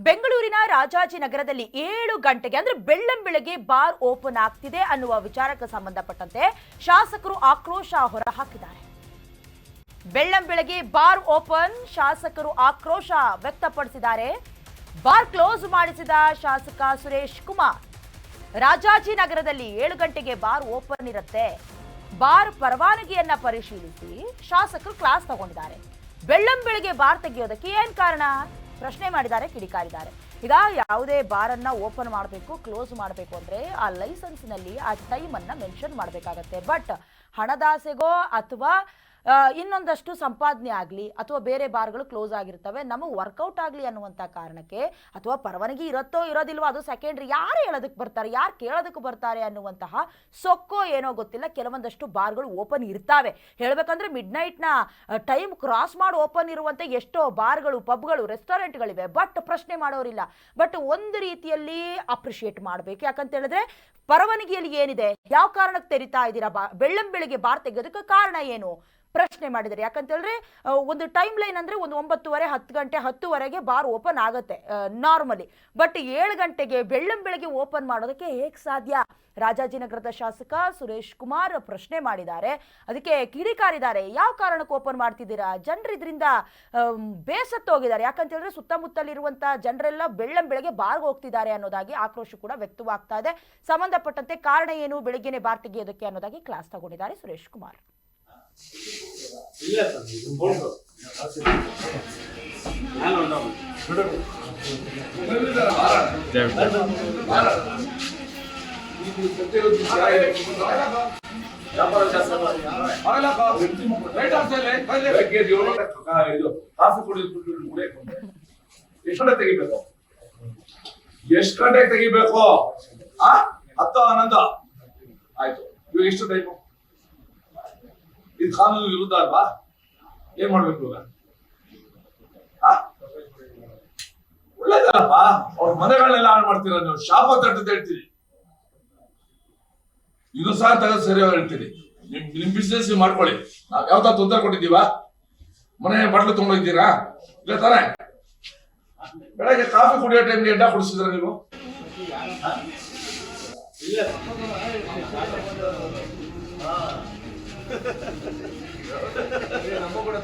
ಬೆಂಗಳೂರಿನ ರಾಜಾಜಿನಗರದಲ್ಲಿ 7 ಗಂಟೆಗೆ ಅಂದ್ರೆ ಬೆಳ್ಳಂಬೆಳಗ್ಗೆ ಬಾರ್ ಓಪನ್ ಆಗ್ತಿದೆ ಅನ್ನುವ ವಿಚಾರಕ್ಕೆ ಸಂಬಂಧಪಟ್ಟಂತೆ ಶಾಸಕರು ಆಕ್ರೋಶ ಹೊರಹಾಕಿದ್ದಾರೆ. ಬೆಳ್ಳಂಬೆಳಗ್ಗೆ ಬಾರ್ ಓಪನ್, ಶಾಸಕರು ಆಕ್ರೋಶ ವ್ಯಕ್ತಪಡಿಸಿದ್ದಾರೆ. ಬಾರ್ ಕ್ಲೋಸ್ ಮಾಡಿಸಿದ ಶಾಸಕ ಸುರೇಶ್ ಕುಮಾರ್, ರಾಜಾಜಿನಗರದಲ್ಲಿ 7 ಗಂಟೆಗೆ ಬಾರ್ ಓಪನ್ ಇರುತ್ತೆ. ಬಾರ್ ಪರವಾನಗಿಯನ್ನ ಪರಿಶೀಲಿಸಿ ಶಾಸಕರು ಕ್ಲಾಸ್ ತಗೊಂಡಿದ್ದಾರೆ. ಬೆಳ್ಳಂಬೆಳಗ್ಗೆ ಬಾರ್ ತೆಗೆಯೋದಕ್ಕೆ ಏನ್ ಕಾರಣ ಪ್ರಶ್ನೆ ಮಾಡಿದ್ದಾರೆ, ಕಿಡಿಕಾರಿದ್ದಾರೆ. ಈಗ ಯಾವುದೇ ಬಾರನ್ನ ಓಪನ್ ಮಾಡಬೇಕು, ಕ್ಲೋಸ್ ಮಾಡಬೇಕು ಅಂದ್ರೆ ಆ ಲೈಸೆನ್ಸ್ನಲ್ಲಿ ಆ ಟೈಮ್ ಅನ್ನ ಮೆನ್ಷನ್ ಮಾಡಬೇಕಾಗತ್ತೆ. ಬಟ್ ಹಣದಾಸೆಗೋ ಅಥವಾ ಇನ್ನೊಂದಷ್ಟು ಸಂಪಾದನೆ ಆಗಲಿ ಅಥವಾ ಬೇರೆ ಬಾರ್ಗಳು ಕ್ಲೋಸ್ ಆಗಿರ್ತವೆ, ನಮಗೆ ವರ್ಕೌಟ್ ಆಗಲಿ ಅನ್ನುವಂಥ ಕಾರಣಕ್ಕೆ, ಅಥವಾ ಪರವಾನಗಿ ಇರುತ್ತೋ ಇರೋದಿಲ್ವೋ ಅದು ಸೆಕೆಂಡ್ರಿ, ಯಾರು ಹೇಳೋದಕ್ಕೆ ಬರ್ತಾರೆ, ಯಾರು ಕೇಳೋದಕ್ಕೆ ಬರ್ತಾರೆ ಅನ್ನುವಂತಹ ಸೊಕ್ಕೋ ಏನೋ ಗೊತ್ತಿಲ್ಲ. ಕೆಲವೊಂದಷ್ಟು ಬಾರ್ಗಳು ಓಪನ್ ಇರ್ತಾವೆ. ಹೇಳಬೇಕಂದ್ರೆ ಮಿಡ್ ನೈಟ್ನ ಟೈಮ್ ಕ್ರಾಸ್ ಮಾಡಿ ಓಪನ್ ಇರುವಂಥ ಎಷ್ಟೋ ಬಾರ್ಗಳು, ಪಬ್ಗಳು, ರೆಸ್ಟೋರೆಂಟ್ಗಳಿವೆ. ಬಟ್ ಪ್ರಶ್ನೆ ಮಾಡೋರಿಲ್ಲ. ಬಟ್ ಒಂದು ರೀತಿಯಲ್ಲಿ ಅಪ್ರಿಷಿಯೇಟ್ ಮಾಡಬೇಕು. ಯಾಕಂತ ಹೇಳಿದ್ರೆ ಪರವಾನಗಿಯಲ್ಲಿ ಏನಿದೆ, ಯಾವ ಕಾರಣಕ್ಕೆ ತೆರಿತಾ ಇದ್ದೀರಾ, ಬೆಳ್ಳಂಬೆಳಗ್ಗೆ ಬಾರ್ ತೆಗೆಯೋದಕ್ಕೆ ಕಾರಣ ಏನು ಪ್ರಶ್ನೆ ಮಾಡಿದ್ದಾರೆ. ಯಾಕಂತ ಹೇಳಿದ್ರೆ ಒಂದು ಟೈಮ್ ಲೈನ್ ಅಂದ್ರೆ ಒಂದು 9:30, 10 ಗಂಟೆ, 10:00ವರೆಗೆ ಬಾರ್ ಓಪನ್ ಆಗುತ್ತೆ ನಾರ್ಮಲಿ. ಬಟ್ 7 ಗಂಟೆಗೆ ಬೆಳ್ಳಂಬೆಳಗ್ಗೆ ಓಪನ್ ಮಾಡೋದಕ್ಕೆ ಹೇಗೆ ಸಾಧ್ಯ? ರಾಜಾಜಿನಗರದ ಶಾಸಕ ಸುರೇಶ್ ಕುಮಾರ್ ಪ್ರಶ್ನೆ ಮಾಡಿದ್ದಾರೆ. ಅದಕ್ಕೆ ಕಿಡಿಕಾರಿದ್ದಾರೆ. ಯಾವ ಕಾರಣಕ್ಕೆ ಓಪನ್ ಮಾಡ್ತಿದ್ದೀರಾ? ಜನರು ಇದರಿಂದ ಬೇಸತ್ತೋಗಿದ್ದಾರೆ. ಯಾಕಂತ ಹೇಳಿದ್ರೆ ಸುತ್ತಮುತ್ತಲಿರುವಂತ ಜನರೆಲ್ಲ ಬೆಳ್ಳಂಬೆಳಗ್ಗೆ ಬಾರ್ಗೆ ಹೋಗ್ತಿದ್ದಾರೆ ಅನ್ನೋದಾಗಿ ಆಕ್ರೋಶ ಕೂಡ ವ್ಯಕ್ತವಾಗ್ತಾ ಇದೆ. ಸಂಬಂಧಪಟ್ಟಂತೆ ಕಾರಣ ಏನು, ಬೆಳಿಗ್ಗೆನೆ ಬಾರ್ ತೆಗೆಯೋದಕ್ಕೆ ಅನ್ನೋದಾಗಿ ಕ್ಲಾಸ್ ತಗೊಂಡಿದ್ದಾರೆ ಸುರೇಶ್ ಕುಮಾರ್. ಎಷ್ಟು ಗಂಟೆಗೆ ತೆಗಿಬೇಕು? 10 11 ಆಯ್ತು. ಇವಾಗ ಎಷ್ಟು ಟೈಮು? ಇದು ಕಾನೂನು ವಿರುದ್ಧ ಅಲ್ವಾ? ಏನ್ ಮಾಡ್ಬೇಕು ಇವಾಗ? ಒಳ್ಳೇದಲ್ಲಪ್ಪ. ಅವ್ರ ಮನೆಗಳನ್ನೆಲ್ಲ ಹಾಳು ಮಾಡ್ತೀರ ನೀವು. ಶಾಪ ತಟ್ಟದ ಹೇಳ್ತೀರಿ. ಇದು ಸಹ ತೆಗೆದು ಸರಿಯಾಗಿ ಹೇಳ್ತೀರಿ. ನಿಮ್ ಬಿಸ್ನೆಸ್ ಮಾಡ್ಕೊಳ್ಳಿ. ನಾವ್ ಯಾವ್ದಾದ್ರು ತೊಂದರೆ ಕೊಟ್ಟಿದ್ದೀವ? ಮನೆ ಬಾಟ್ಲು ತಗೊಂಡೋಗಿದ್ದೀರಾ? ಇಲ್ಲ ತಾನೆ? ಬೆಳಗ್ಗೆ ಕಾಫಿ ಕುಡಿಯೋ ಟೈಮ್ಗೆ ಎಡ್ಡ ಕುಡಿಸಿದ್ರ ನೀವು? ನಮ್ಮ ಕೂಡ